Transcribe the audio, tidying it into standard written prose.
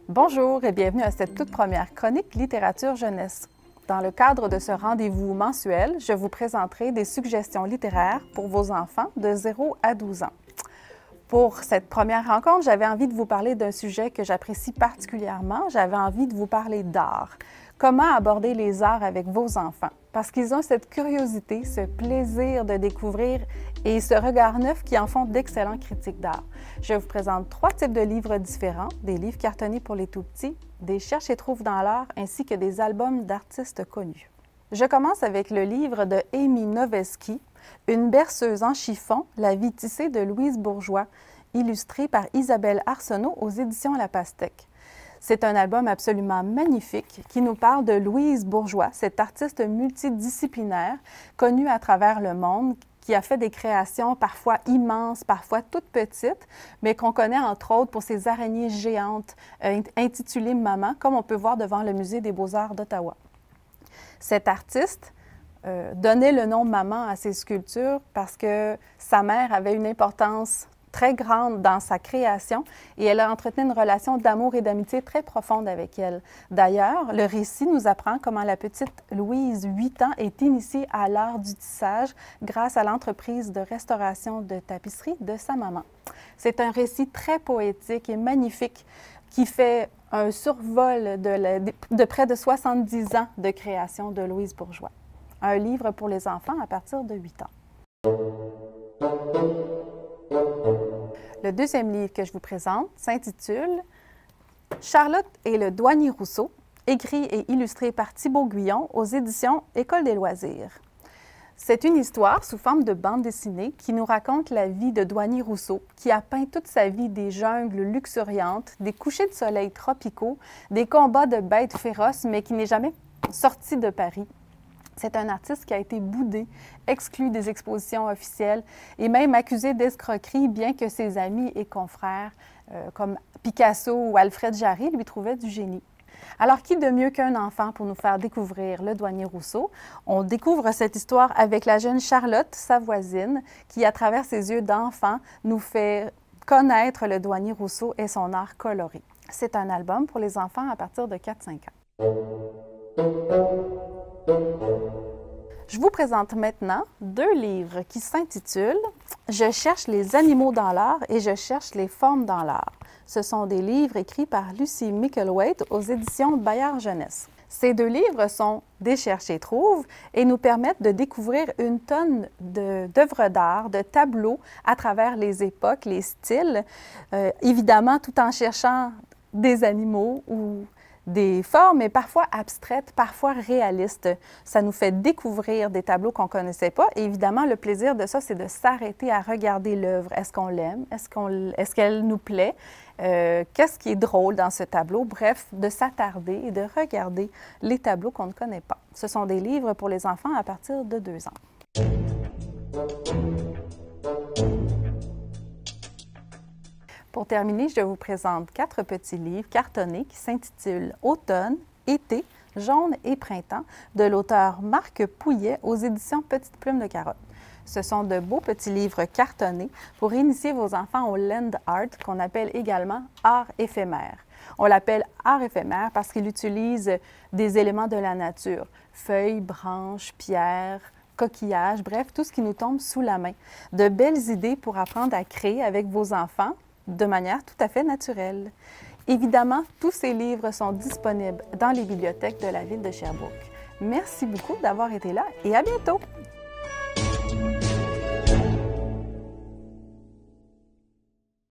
Bonjour et bienvenue à cette toute première chronique littérature jeunesse. Dans le cadre de ce rendez-vous mensuel, je vous présenterai des suggestions littéraires pour vos enfants de 0 à 12 ans. Pour cette première rencontre, j'avais envie de vous parler d'un sujet que j'apprécie particulièrement. J'avais envie de vous parler d'art. Comment aborder les arts avec vos enfants? Parce qu'ils ont cette curiosité, ce plaisir de découvrir et ce regard neuf qui en font d'excellents critiques d'art. Je vous présente 3 types de livres différents, des livres cartonnés pour les tout-petits, des cherche et trouve dans l'art, ainsi que des albums d'artistes connus. Je commence avec le livre de Amy Noveski, Une berceuse en chiffon, la vie tissée de Louise Bourgeois, illustré par Isabelle Arsenault aux éditions La Pastèque. C'est un album absolument magnifique qui nous parle de Louise Bourgeois, cette artiste multidisciplinaire connue à travers le monde, qui a fait des créations parfois immenses, parfois toutes petites, mais qu'on connaît entre autres pour ses araignées géantes intitulées Maman, comme on peut voir devant le Musée des Beaux-Arts d'Ottawa. Cette artiste donnait le nom Maman à ses sculptures parce que sa mère avait une importance très grande dans sa création et elle a entretenu une relation d'amour et d'amitié très profonde avec elle. D'ailleurs, le récit nous apprend comment la petite Louise, 8 ans, est initiée à l'art du tissage grâce à l'entreprise de restauration de tapisserie de sa maman. C'est un récit très poétique et magnifique qui fait un survol de près de 70 ans de création de Louise Bourgeois. Un livre pour les enfants à partir de 8 ans. Le deuxième livre que je vous présente s'intitule « Charlotte et le douanier Rousseau », écrit et illustré par Thibaut Guyon aux éditions École des loisirs. C'est une histoire sous forme de bande dessinée qui nous raconte la vie de douanier Rousseau, qui a peint toute sa vie des jungles luxuriantes, des couchers de soleil tropicaux, des combats de bêtes féroces, mais qui n'est jamais sorti de Paris. C'est un artiste qui a été boudé, exclu des expositions officielles et même accusé d'escroquerie, bien que ses amis et confrères, comme Picasso ou Alfred Jarry, lui trouvaient du génie. Alors, qui de mieux qu'un enfant pour nous faire découvrir le douanier Rousseau? On découvre cette histoire avec la jeune Charlotte, sa voisine, qui, à travers ses yeux d'enfant, nous fait connaître le douanier Rousseau et son art coloré. C'est un album pour les enfants à partir de 4-5 ans. Je vous présente maintenant 2 livres qui s'intitulent « Je cherche les animaux dans l'art et je cherche les formes dans l'art ». Ce sont des livres écrits par Lucie Micklethwait aux éditions Bayard Jeunesse. Ces 2 livres sont des cherche et trouve et nous permettent de découvrir une tonne d'œuvres d'art, de tableaux à travers les époques, les styles, évidemment tout en cherchant des animaux ou des formes, mais parfois abstraites, parfois réalistes. Ça nous fait découvrir des tableaux qu'on ne connaissait pas. Et évidemment, le plaisir de ça, c'est de s'arrêter à regarder l'œuvre. Est-ce qu'on l'aime? Est-ce qu'elle nous plaît? Qu'est-ce qui est drôle dans ce tableau? Bref, de s'attarder et de regarder les tableaux qu'on ne connaît pas. Ce sont des livres pour les enfants à partir de 2 ans. Pour terminer, je vous présente 4 petits livres cartonnés qui s'intitulent « Automne, été, jaune et printemps » de l'auteur Marc Pouillet aux éditions Petite Plume de Carotte. Ce sont de beaux petits livres cartonnés pour initier vos enfants au land art qu'on appelle également art éphémère. On l'appelle art éphémère parce qu'il utilise des éléments de la nature, feuilles, branches, pierres, coquillages, bref, tout ce qui nous tombe sous la main. De belles idées pour apprendre à créer avec vos enfants de manière tout à fait naturelle. Évidemment, tous ces livres sont disponibles dans les bibliothèques de la ville de Sherbrooke. Merci beaucoup d'avoir été là et à bientôt!